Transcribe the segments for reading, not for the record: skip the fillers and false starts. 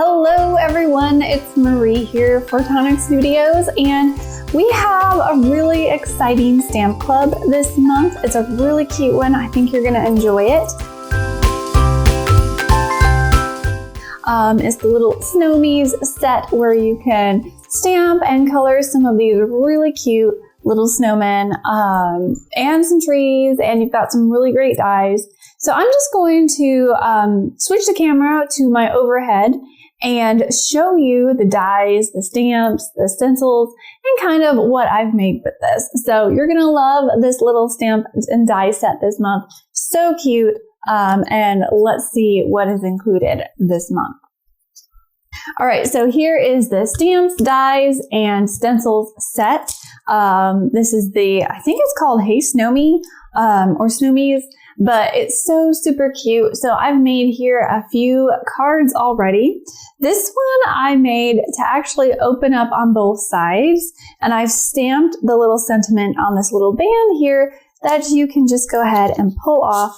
Hello everyone, it's Marie here for Tonic Studios, and we have a really exciting stamp club this month. It's a really cute one. I think you're gonna enjoy it. It's the little Snowmies set where you can stamp and color some of these really cute little snowmen and some trees, and you've got some really great dies. So I'm just going to switch the camera to my overhead and show you the dies, the stamps, the stencils, and kind of what I've made with this. So you're gonna love this little stamp and die set this month. So cute, and let's see what is included this month. All right, so here is the stamps, dies, and stencils set. This is I think it's called Hey Snowmie, or Snowmies, but it's so super cute. So I've made here a few cards already. This one I made to actually open up on both sides, and I've stamped the little sentiment on this little band here that you can just go ahead and pull off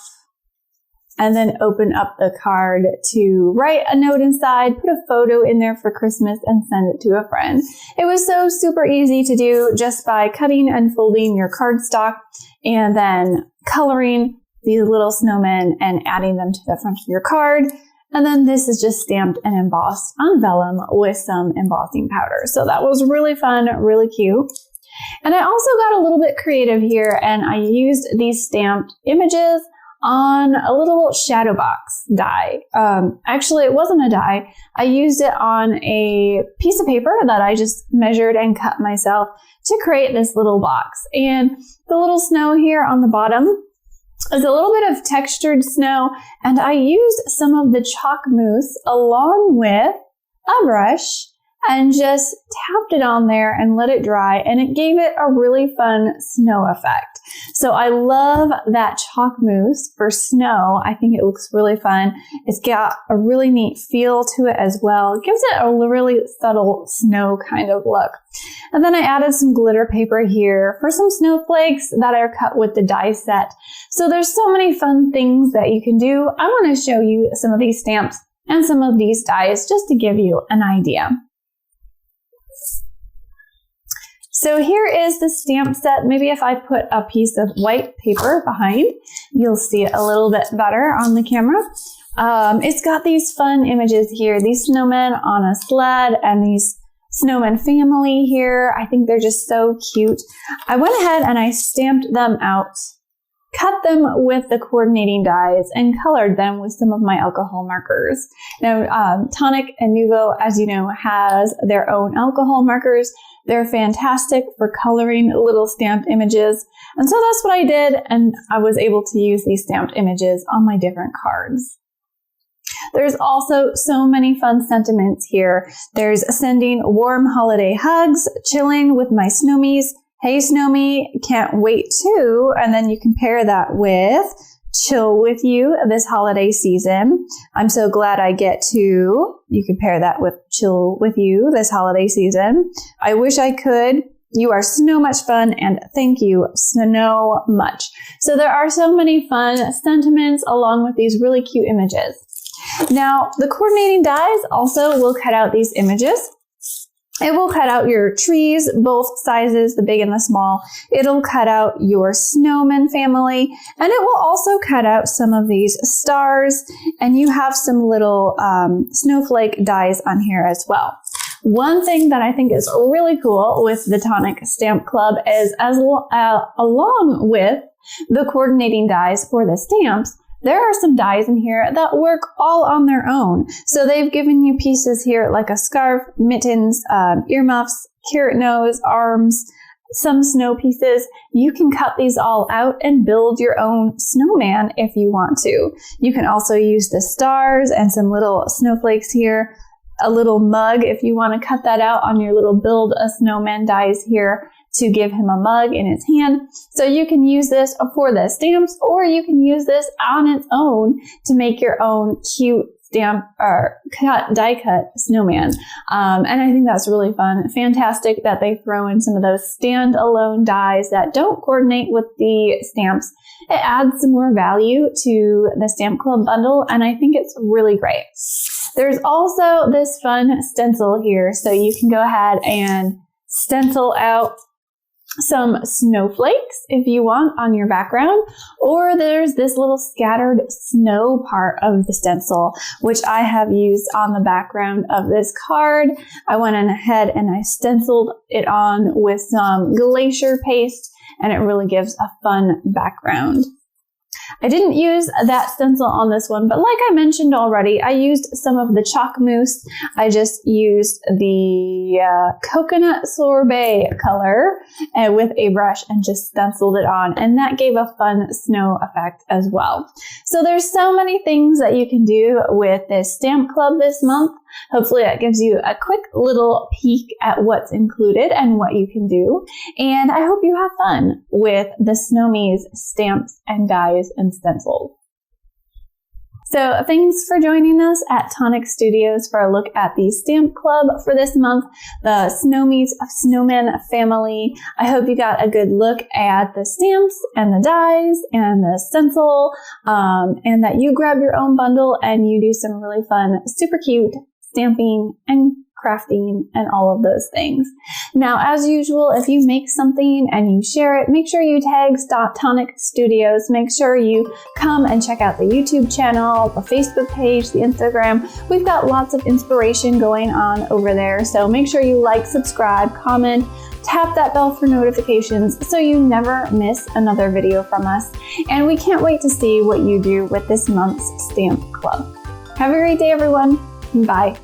and then open up the card to write a note inside, put a photo in there for Christmas, and send it to a friend. It was so super easy to do just by cutting and folding your cardstock and then coloring these little snowmen and adding them to the front of your card. And then this is just stamped and embossed on vellum with some embossing powder. So that was really fun, really cute. And I also got a little bit creative here, and I used these stamped images on a little shadow box die. Actually, it wasn't a die. I used it on a piece of paper that I just measured and cut myself to create this little box. And the little snow here on the bottom is a little bit of textured snow, and I used some of the chalk mousse along with a brush and just tapped it on there and let it dry, and it gave it a really fun snow effect. So I love that chalk mousse for snow. I think it looks really fun. It's got a really neat feel to it as well. It gives it a really subtle snow kind of look. And then I added some glitter paper here for some snowflakes that are cut with the die set. So there's so many fun things that you can do. I want to show you some of these stamps and some of these dies just to give you an idea. So here is the stamp set. Maybe if I put a piece of white paper behind, you'll see it a little bit better on the camera. It's got these fun images here, these snowmen on a sled and these snowman family here. I think they're just so cute. I went ahead and I stamped them out, cut them with the coordinating dies, and colored them with some of my alcohol markers. Now, Tonic and Nuvo, as you know, has their own alcohol markers. They're fantastic for coloring little stamped images. And so that's what I did, and I was able to use these stamped images on my different cards. There's also so many fun sentiments here. There's sending warm holiday hugs, chilling with my Snowmies, Hey Snowmie, can't wait to, and then you can pair that with chill with you this holiday season. I'm so glad I get to, you can pair that with chill with you this holiday season. I wish I could. You are so much fun, and thank you so much. So there are so many fun sentiments along with these really cute images. Now, the coordinating dies also will cut out these images. It will cut out your trees, both sizes, the big and the small. It'll cut out your snowman family, and it will also cut out some of these stars, and you have some little snowflake dies on here as well. One thing that I think is really cool with the Tonic Stamp Club is along with the coordinating dies for the stamps, there are some dies in here that work all on their own. So they've given you pieces here like a scarf, mittens, earmuffs, carrot nose, arms, some snow pieces. You can cut these all out and build your own snowman if you want to. You can also use the stars and some little snowflakes here, a little mug if you want to cut that out on your little build a snowman dies here to give him a mug in his hand. So you can use this for the stamps, or you can use this on its own to make your own cute stamp or die cut snowman. And I think that's really fun. Fantastic that they throw in some of those standalone dies that don't coordinate with the stamps. It adds some more value to the Stamp Club bundle, and I think it's really great. There's also this fun stencil here, so you can go ahead and stencil out some snowflakes if you want on your background, or there's this little scattered snow part of the stencil, which I have used on the background of this card. I went in ahead and I stenciled it on with some glacier paste, and it really gives a fun background. I didn't use that stencil on this one, but like I mentioned already, I used some of the chalk mousse. I just used the coconut sorbet color with a brush and just stenciled it on, and that gave a fun snow effect as well. So there's so many things that you can do with this stamp club this month. Hopefully that gives you a quick little peek at what's included and what you can do. And I hope you have fun with the Snowmie's stamps and dies and stencils. So thanks for joining us at Tonic Studios for a look at the Stamp Club for this month, the Snowmie's Snowman family. I hope you got a good look at the stamps and the dies and the stencil, and that you grab your own bundle and you do some really fun, super cute stamping and crafting and all of those things. Now, as usual, if you make something and you share it, make sure you tag Tonic Studios. Make sure you come and check out the YouTube channel, the Facebook page, the Instagram. We've got lots of inspiration going on over there. So make sure you like, subscribe, comment, tap that bell for notifications so you never miss another video from us. And we can't wait to see what you do with this month's Stamp Club. Have a great day, everyone. Bye.